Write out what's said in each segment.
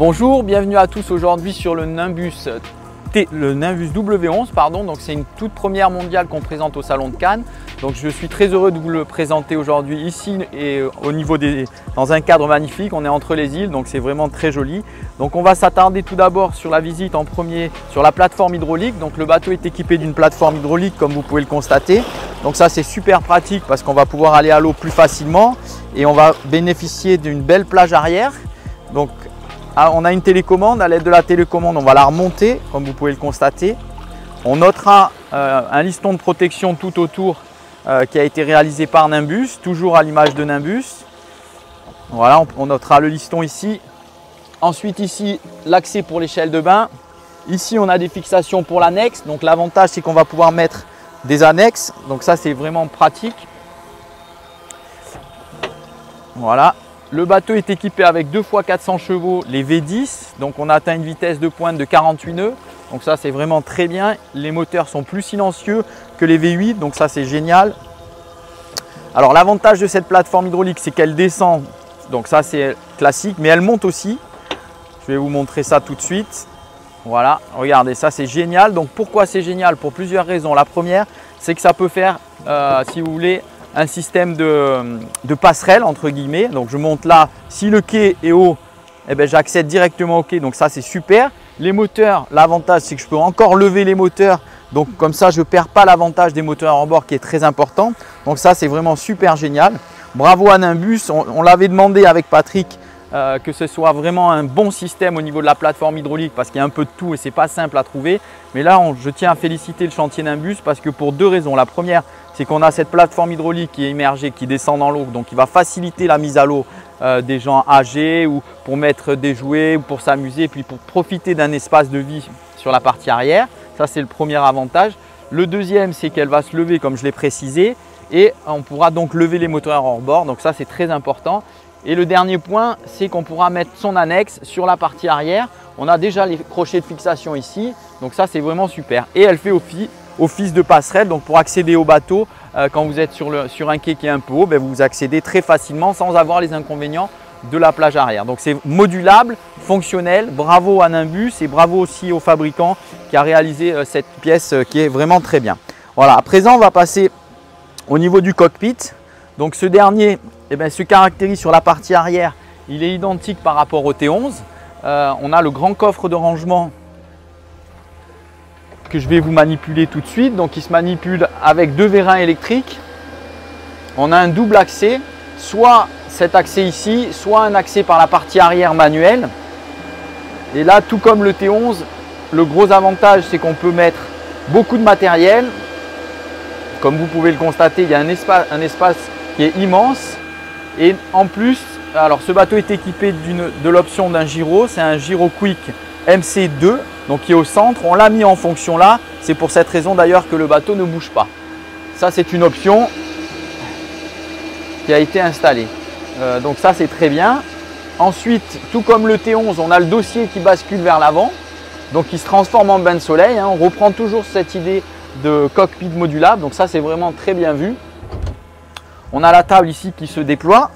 Bonjour, bienvenue à tous aujourd'hui sur le Nimbus W11, pardon. Donc c'est une toute première mondiale qu'on présente au Salon de Cannes. Donc je suis très heureux de vous le présenter aujourd'hui ici et dans un cadre magnifique. On est entre les îles, donc c'est vraiment très joli. Donc on va s'attarder tout d'abord sur la visite en premier sur la plateforme hydraulique. Donc le bateau est équipé d'une plateforme hydraulique comme vous pouvez le constater. Donc ça c'est super pratique parce qu'on va pouvoir aller à l'eau plus facilement et on va bénéficier d'une belle plage arrière. Donc on a une télécommande, à l'aide de la télécommande on va la remonter comme vous pouvez le constater. On notera un liston de protection tout autour qui a été réalisé par Nimbus, toujours à l'image de Nimbus. Voilà, on notera le liston ici. Ensuite ici l'accès pour l'échelle de bain. Ici on a des fixations pour l'annexe, donc l'avantage c'est qu'on va pouvoir mettre des annexes, donc ça c'est vraiment pratique. Voilà. Le bateau est équipé avec 2 x 400 chevaux, les V10, donc on atteint une vitesse de pointe de 48 nœuds, donc ça c'est vraiment très bien. Les moteurs sont plus silencieux que les V8, donc ça c'est génial. Alors l'avantage de cette plateforme hydraulique c'est qu'elle descend, donc ça c'est classique, mais elle monte aussi. Je vais vous montrer ça tout de suite. Voilà, regardez, ça c'est génial. Donc pourquoi c'est génial? Pour plusieurs raisons. La première, c'est que ça peut faire, si vous voulez, un système de passerelle entre guillemets. Donc je monte là, si le quai est haut, eh ben, j'accède directement au quai, donc ça c'est super. Les moteurs, l'avantage c'est que je peux encore lever les moteurs, donc comme ça je ne perds pas l'avantage des moteurs à bord qui est très important. Donc ça c'est vraiment super génial. Bravo à Nimbus, on l'avait demandé avec Patrick que ce soit vraiment un bon système au niveau de la plateforme hydraulique parce qu'il y a un peu de tout et c'est pas simple à trouver. Mais là je tiens à féliciter le chantier Nimbus parce que pour deux raisons. La première, c'est qu'on a cette plateforme hydraulique qui est immergée, qui descend dans l'eau, donc qui va faciliter la mise à l'eau des gens âgés ou pour mettre des jouets ou pour s'amuser, puis pour profiter d'un espace de vie sur la partie arrière. Ça c'est le premier avantage. Le deuxième, c'est qu'elle va se lever comme je l'ai précisé et on pourra donc lever les moteurs hors bord, donc ça c'est très important. Et le dernier point, c'est qu'on pourra mettre son annexe sur la partie arrière. On a déjà les crochets de fixation ici, donc ça c'est vraiment super. Et elle fait office de passerelle, donc pour accéder au bateau, quand vous êtes sur un quai qui est un peu haut, vous accédez très facilement sans avoir les inconvénients de la plage arrière. Donc c'est modulable, fonctionnel. Bravo à Nimbus et bravo aussi au fabricant qui a réalisé cette pièce qui est vraiment très bien. Voilà, à présent on va passer au niveau du cockpit. Donc ce dernier se caractérise sur la partie arrière, il est identique par rapport au T11. On a le grand coffre de rangement que je vais vous manipuler tout de suite. Donc il se manipule avec 2 vérins électriques. On a un double accès, soit cet accès ici, soit un accès par la partie arrière manuel. Et là, tout comme le T11, le gros avantage c'est qu'on peut mettre beaucoup de matériel. Comme vous pouvez le constater, il y a un espace qui est immense. Et en plus, alors ce bateau est équipé de l'option d'un gyro, c'est un gyro Quick MC2, donc qui est au centre. On l'a mis en fonction là, c'est pour cette raison d'ailleurs que le bateau ne bouge pas. Ça c'est une option qui a été installée. Donc ça c'est très bien. Ensuite, tout comme le T11, on a le dossier qui bascule vers l'avant, donc qui se transforme en bain de soleil. On reprend toujours cette idée de cockpit modulable, donc ça c'est vraiment très bien vu. On a la table ici qui se déploie.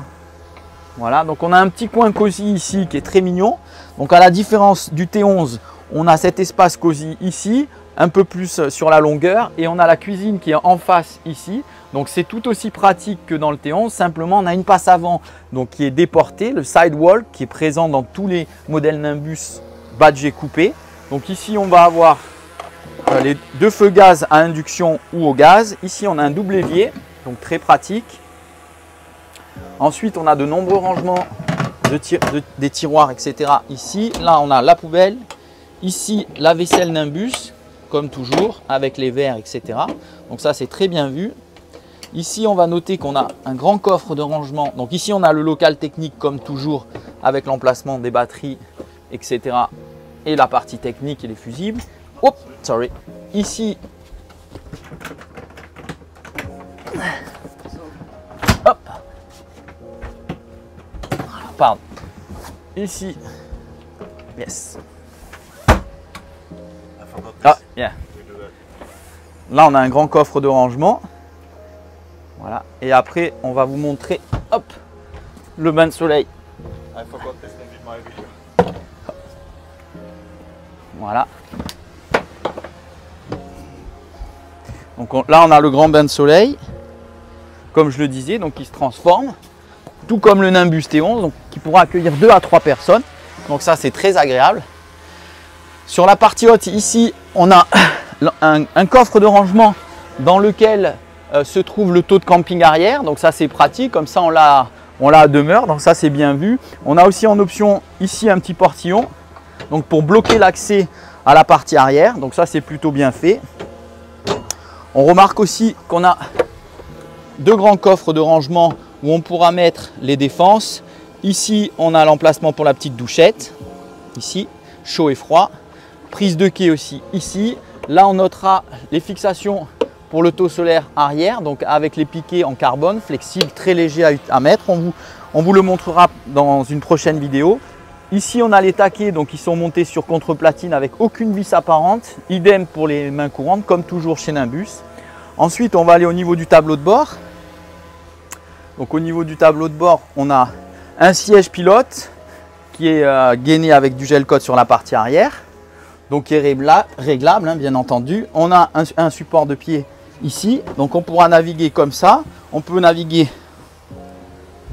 Voilà, donc on a un petit coin cosy ici qui est très mignon. Donc à la différence du T11, on a cet espace cosy ici, un peu plus sur la longueur. Et on a la cuisine qui est en face ici. Donc c'est tout aussi pratique que dans le T11. Simplement, on a une passe avant donc, qui est déportée, le sidewall qui est présent dans tous les modèles Nimbus badgés coupés. Donc ici, on va avoir les 2 feux gaz à induction ou au gaz. Ici, on a un double évier, donc très pratique. Ensuite, on a de nombreux rangements des tiroirs, etc. Ici, là, on a la poubelle. Ici, la vaisselle Nimbus, comme toujours, avec les verres, etc. Donc ça, c'est très bien vu. Ici, on va noter qu'on a un grand coffre de rangement. Donc ici, on a le local technique, comme toujours, avec l'emplacement des batteries, etc. Et la partie technique et les fusibles. Hop, sorry. Ici, hop. Pardon. Ici, yes. Ah, yeah. Là, on a un grand coffre de rangement. Voilà. Et après, on va vous montrer, hop, le bain de soleil. Voilà. Donc là, on a le grand bain de soleil, comme je le disais, donc qui se transforme, tout comme le Nimbus T11, donc, qui pourra accueillir 2 à 3 personnes. Donc ça, c'est très agréable. Sur la partie haute, ici, on a un coffre de rangement dans lequel se trouve le taux de camping arrière. Donc ça, c'est pratique, comme ça, on l'a à demeure, donc ça, c'est bien vu. On a aussi en option ici un petit portillon, donc pour bloquer l'accès à la partie arrière. Donc ça, c'est plutôt bien fait. On remarque aussi qu'on a 2 grands coffres de rangement où on pourra mettre les défenses. Ici, on a l'emplacement pour la petite douchette. Ici, chaud et froid. Prise de quai aussi ici. Là, on notera les fixations pour le taux solaire arrière, donc avec les piquets en carbone, flexible, très léger à mettre. On vous le montrera dans une prochaine vidéo. Ici, on a les taquets, donc ils sont montés sur contreplatine avec aucune vis apparente. Idem pour les mains courantes, comme toujours chez Nimbus. Ensuite, on va aller au niveau du tableau de bord. Donc au niveau du tableau de bord, on a un siège pilote qui est gainé avec du gel coat sur la partie arrière. Donc qui est réglable, hein, bien entendu. On a un support de pied ici. Donc on pourra naviguer comme ça. On peut naviguer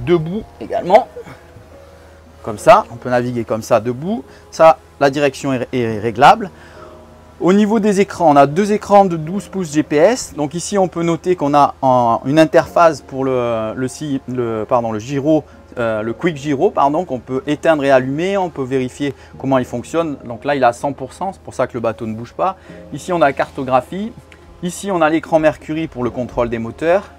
debout également. Comme ça, on peut naviguer comme ça debout. Ça, la direction est réglable. Au niveau des écrans, on a 2 écrans de 12 pouces GPS. Donc ici, on peut noter qu'on a une interface pour le gyro, le Quick Gyro, pardon, qu'on peut éteindre et allumer. On peut vérifier comment il fonctionne. Donc là, il est à 100%, c'est pour ça que le bateau ne bouge pas. Ici, on a la cartographie. Ici, on a l'écran Mercury pour le contrôle des moteurs.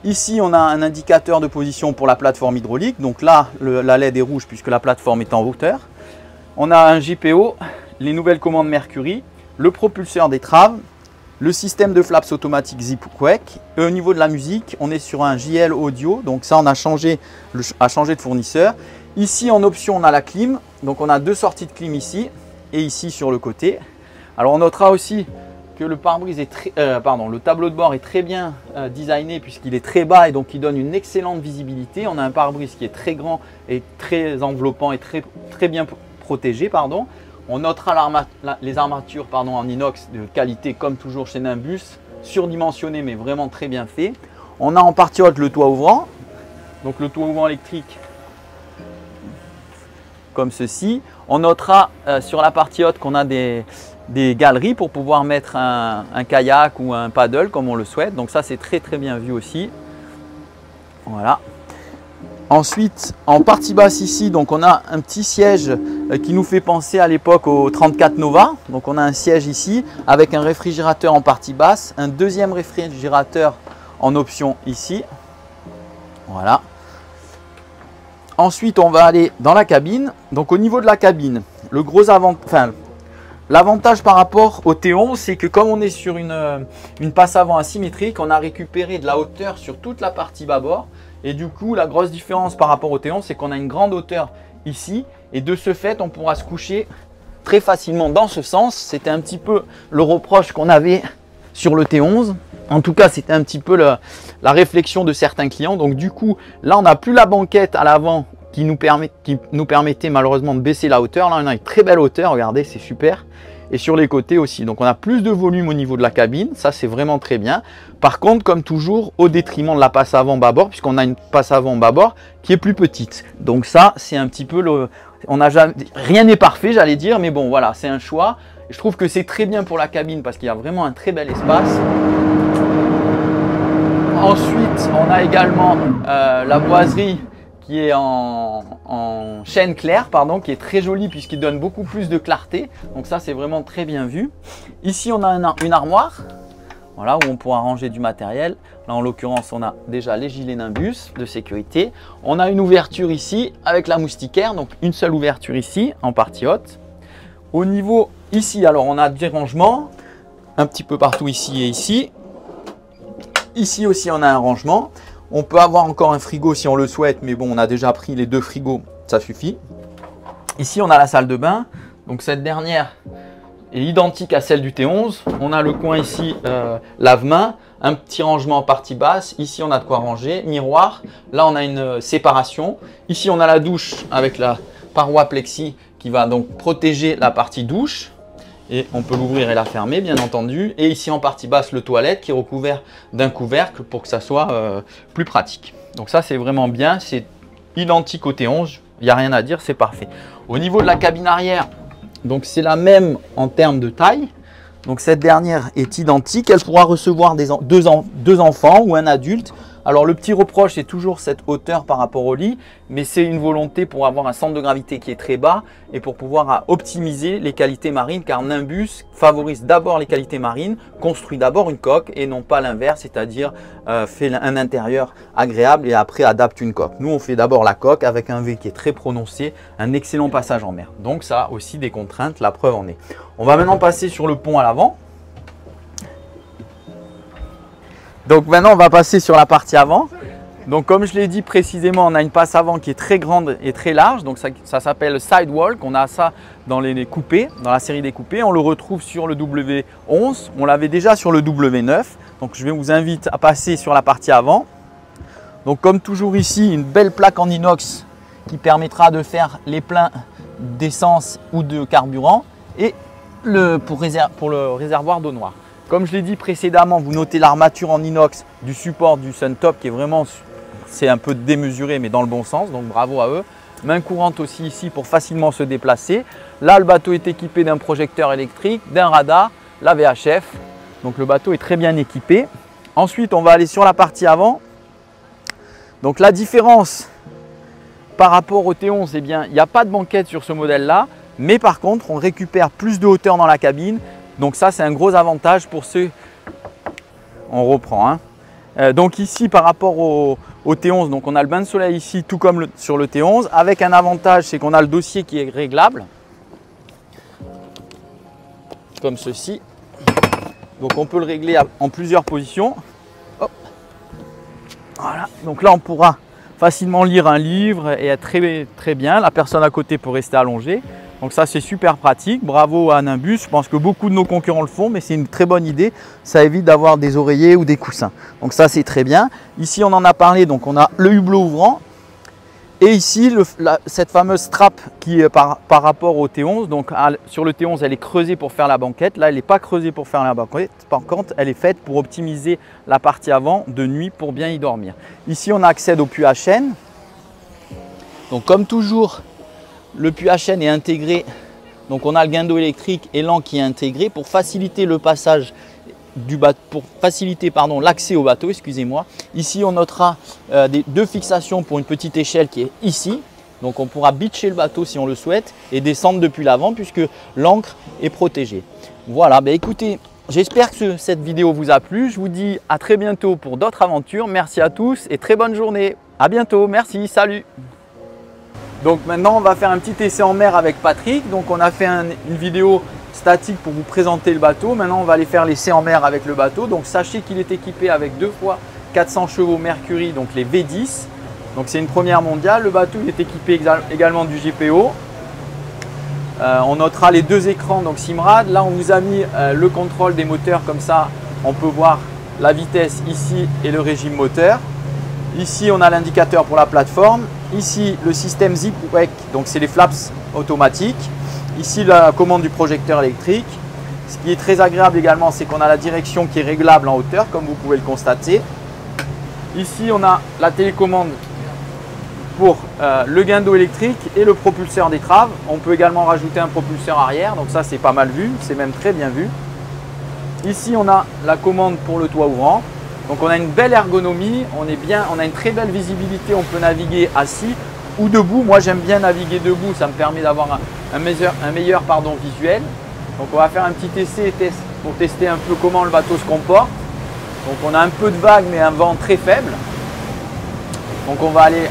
Ici, on a un indicateur de position pour la plateforme hydraulique. Donc là, la LED est rouge puisque la plateforme est en hauteur. On a un GPO, les nouvelles commandes Mercury, le propulseur d'étrave, le système de flaps automatique Zipquake. Et au niveau de la musique, on est sur un JL Audio. Donc ça, on a changé de fournisseur. Ici, en option, on a la clim. Donc on a 2 sorties de clim ici et ici sur le côté. Alors on notera aussi que le pare-brise est le tableau de bord est très bien designé puisqu'il est très bas et donc il donne une excellente visibilité. On a un pare-brise qui est très grand et très enveloppant et très bien protégé. On notera les armatures en inox de qualité comme toujours chez Nimbus, surdimensionné mais vraiment très bien fait. On a en partie haute le toit ouvrant, donc le toit ouvrant électrique comme ceci. On notera sur la partie haute qu'on a des galeries pour pouvoir mettre un kayak ou un paddle comme on le souhaite. Donc ça, c'est très bien vu aussi. Voilà. Ensuite, en partie basse ici, donc on a un petit siège qui nous fait penser à l'époque au 34 Nova. Donc on a un siège ici avec un réfrigérateur en partie basse, un deuxième réfrigérateur en option ici. Voilà. Ensuite, on va aller dans la cabine. Donc au niveau de la cabine, le gros avantage, l'avantage par rapport au T11, c'est que comme on est sur une passe avant asymétrique, on a récupéré de la hauteur sur toute la partie bâbord. Et du coup, la grosse différence par rapport au T11, c'est qu'on a une grande hauteur ici. Et de ce fait, on pourra se coucher très facilement dans ce sens. C'était un petit peu le reproche qu'on avait sur le T11. En tout cas, c'était un petit peu la réflexion de certains clients. Donc du coup, là, on n'a plus la banquette à l'avant qui nous permettait malheureusement de baisser la hauteur. Là, on a une très belle hauteur, regardez, c'est super. Et sur les côtés aussi. Donc on a plus de volume au niveau de la cabine, ça c'est vraiment très bien. Par contre, comme toujours, au détriment de la passe avant bâbord, puisqu'on a une passe avant bâbord qui est plus petite. Donc ça, c'est un petit peu rien n'est parfait, j'allais dire, mais bon, voilà, c'est un choix. Je trouve que c'est très bien pour la cabine parce qu'il y a vraiment un très bel espace. Ensuite, on a également la boiserie qui est en chêne clair, qui est très joli puisqu'il donne beaucoup plus de clarté. Donc ça, c'est vraiment très bien vu. Ici, on a une armoire, voilà, où on pourra ranger du matériel. Là, en l'occurrence, on a déjà les gilets Nimbus de sécurité. On a une ouverture ici avec la moustiquaire, donc une seule ouverture ici en partie haute. Au niveau ici, alors on a des rangements un petit peu partout ici et ici. Ici aussi, on a un rangement. On peut avoir encore un frigo si on le souhaite, mais bon, on a déjà pris les 2 frigos, ça suffit. Ici, on a la salle de bain. Donc cette dernière est identique à celle du T11. On a le coin ici, lave-main, un petit rangement en partie basse. Ici, on a de quoi ranger, miroir. Là, on a une séparation. Ici, on a la douche avec la paroi plexi qui va donc protéger la partie douche. Et on peut l'ouvrir et la fermer, bien entendu. Et ici, en partie basse, le toilette qui est recouvert d'un couvercle pour que ça soit plus pratique. Donc ça, c'est vraiment bien. C'est identique au T11. Il n'y a rien à dire, c'est parfait. Au niveau de la cabine arrière, donc c'est la même en termes de taille. Donc cette dernière est identique. Elle pourra recevoir deux enfants ou un adulte. Alors le petit reproche, c'est toujours cette hauteur par rapport au lit, mais c'est une volonté pour avoir un centre de gravité qui est très bas et pour pouvoir optimiser les qualités marines, car Nimbus favorise d'abord les qualités marines, construit d'abord une coque et non pas l'inverse, c'est-à-dire fait un intérieur agréable et après adapte une coque. Nous, on fait d'abord la coque avec un V qui est très prononcé, un excellent passage en mer. Donc ça a aussi des contraintes, la preuve en est. On va maintenant passer sur le pont à l'avant. Donc maintenant, on va passer sur la partie avant. Donc comme je l'ai dit précisément, on a une passe avant qui est très grande et très large. Donc ça s'appelle Sidewalk. On a ça dans les coupés, dans la série des coupés. On le retrouve sur le W11. On l'avait déjà sur le W9. Donc je vous invite à passer sur la partie avant. Donc comme toujours ici, une belle plaque en inox qui permettra de faire les pleins d'essence ou de carburant et pour le réservoir d'eau noire. Comme je l'ai dit précédemment, vous notez l'armature en inox du support du Suntop qui est vraiment, c'est un peu démesuré mais dans le bon sens, donc bravo à eux. Main courante aussi ici pour facilement se déplacer. Là, le bateau est équipé d'un projecteur électrique, d'un radar, la VHF. Donc le bateau est très bien équipé. Ensuite, on va aller sur la partie avant. Donc la différence par rapport au T11, eh bien, il n'y a pas de banquette sur ce modèle-là, mais par contre, on récupère plus de hauteur dans la cabine. Donc ça, c'est un gros avantage pour ceux… On reprend. Donc ici, par rapport au T11, donc on a le bain de soleil ici, tout comme sur le T11. Avec un avantage, c'est qu'on a le dossier qui est réglable. Comme ceci. Donc on peut le régler en plusieurs positions. Hop. Voilà. Donc là, on pourra facilement lire un livre et être très bien. La personne à côté peut rester allongée. Donc ça, c'est super pratique. Bravo à Nimbus. Je pense que beaucoup de nos concurrents le font, mais c'est une très bonne idée. Ça évite d'avoir des oreillers ou des coussins. Donc ça, c'est très bien. Ici, on en a parlé. Donc on a le hublot ouvrant. Et ici, cette fameuse strap qui est par rapport au T11. Donc sur le T11, elle est creusée pour faire la banquette. Là, elle n'est pas creusée pour faire la banquette. Par contre, elle est faite pour optimiser la partie avant de nuit pour bien y dormir. Ici, on accède au puits à chaîne. Donc comme toujours, le puits à chaîne est intégré, donc on a le guindeau électrique et l'an qui est intégré pour faciliter le passage du bateau, pour faciliter l'accès au bateau, excusez-moi. Ici on notera deux fixations pour une petite échelle qui est ici, donc on pourra bitcher le bateau si on le souhaite et descendre depuis l'avant puisque l'ancre est protégée. Voilà, écoutez, j'espère que cette vidéo vous a plu. Je vous dis à très bientôt pour d'autres aventures. Merci à tous et très bonne journée. À bientôt, merci, salut. Donc maintenant, on va faire un petit essai en mer avec Patrick. Donc on a fait une vidéo statique pour vous présenter le bateau. Maintenant, on va aller faire l'essai en mer avec le bateau. Donc sachez qu'il est équipé avec 2 fois 400 chevaux Mercury, donc les V10. Donc c'est une première mondiale. Le bateau est équipé également du GPO. On notera les 2 écrans, donc Simrad. Là, on vous a mis le contrôle des moteurs. Comme ça, on peut voir la vitesse ici et le régime moteur. Ici, on a l'indicateur pour la plateforme. Ici, le système Zipwake, donc c'est les flaps automatiques. Ici, la commande du projecteur électrique. Ce qui est très agréable également, c'est qu'on a la direction qui est réglable en hauteur, comme vous pouvez le constater. Ici, on a la télécommande pour le guindeau électrique et le propulseur d'étrave. On peut également rajouter un propulseur arrière, donc ça, c'est pas mal vu, c'est même très bien vu. Ici, on a la commande pour le toit ouvrant. Donc on a une belle ergonomie, on a une très belle visibilité, on peut naviguer assis ou debout. Moi j'aime bien naviguer debout, ça me permet d'avoir un meilleur visuel. Donc on va faire un petit essai pour tester un peu comment le bateau se comporte. Donc on a un peu de vague mais un vent très faible. Donc on va aller,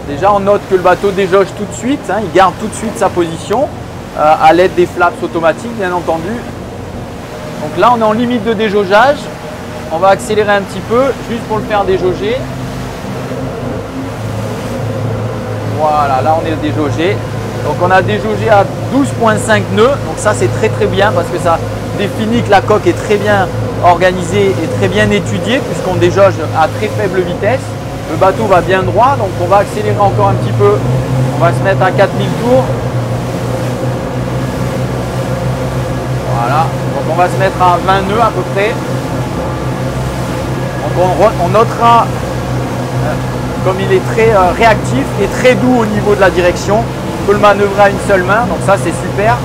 déjà on note que le bateau déjauge tout de suite, il garde tout de suite sa position à l'aide des flaps automatiques bien entendu. Donc là on est en limite de déjaugeage. On va accélérer un petit peu, juste pour le faire déjauger. Voilà, là on est déjaugé. Donc on a déjaugé à 12,5 nœuds. Donc ça c'est très bien parce que ça définit que la coque est très bien organisée et très bien étudiée puisqu'on déjauge à très faible vitesse. Le bateau va bien droit, donc on va accélérer encore un petit peu. On va se mettre à 4000 tours. Voilà, donc on va se mettre à 20 nœuds à peu près. Donc on notera comme il est très réactif et très doux au niveau de la direction. On peut le manœuvrer à une seule main, donc ça c'est super.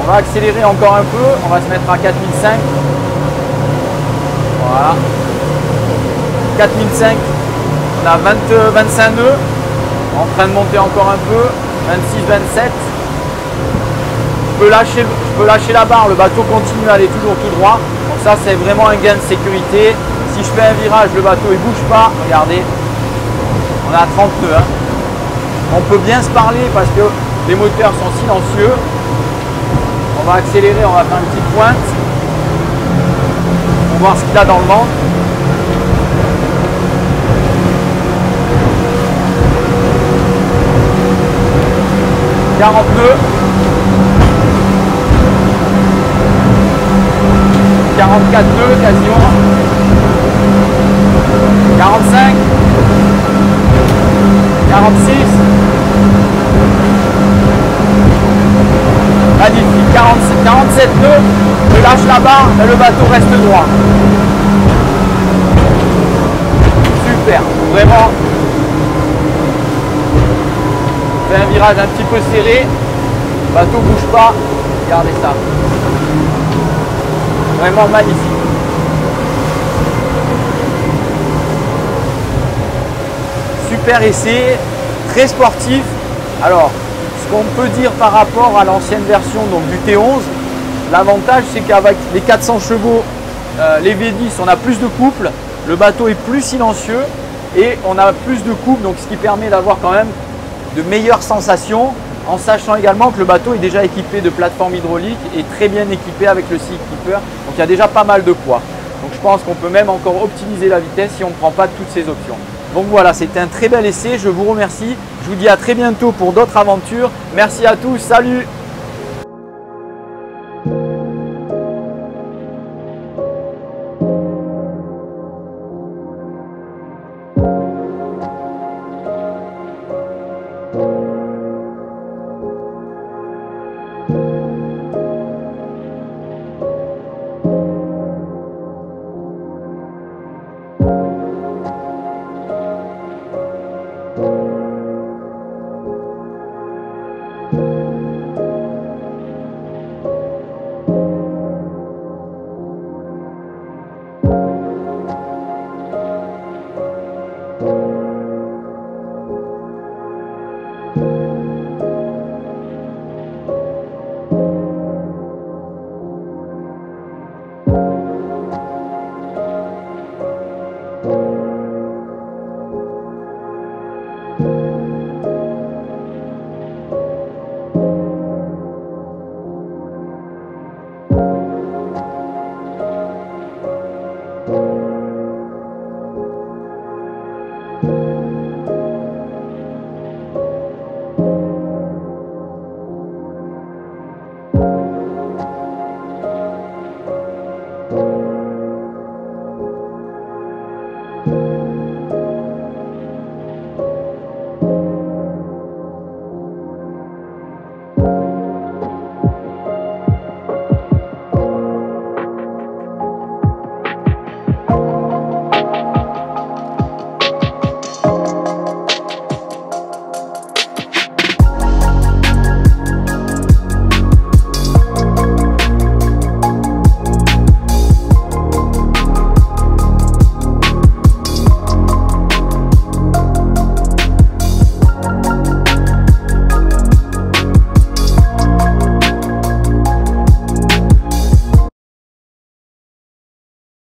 On va accélérer encore un peu, on va se mettre à 4005. Voilà. 4005, on a 25 nœuds, en train de monter encore un peu, 26, 27. Je peux lâcher la barre, le bateau continue à aller toujours tout droit. Donc ça c'est vraiment un gain de sécurité. Si je fais un virage, le bateau il bouge pas, regardez, on est à 30 nœuds. Hein. On peut bien se parler parce que les moteurs sont silencieux. On va accélérer, on va faire une petite pointe. On va voir ce qu'il a dans le ventre. « 40 nœuds. 44 nœuds quasiment. 45. 46. Magnifique. 47 nœuds. Je lâche la barre et le bateau reste droit. Super. Vraiment. On fait un virage un petit peu serré. Le bateau ne bouge pas. Regardez ça. Vraiment magnifique. Super essai, très sportif. Alors, ce qu'on peut dire par rapport à l'ancienne version donc du T11, l'avantage c'est qu'avec les 400 chevaux, les V10, on a plus de couple, le bateau est plus silencieux et on a plus de couple, donc ce qui permet d'avoir quand même de meilleures sensations, en sachant également que le bateau est déjà équipé de plateforme hydraulique et très bien équipé avec le Sea Keeper, donc il y a déjà pas mal de poids. Donc je pense qu'on peut même encore optimiser la vitesse si on ne prend pas toutes ces options. Donc voilà, c'était un très bel essai, je vous remercie. Je vous dis à très bientôt pour d'autres aventures. Merci à tous, salut!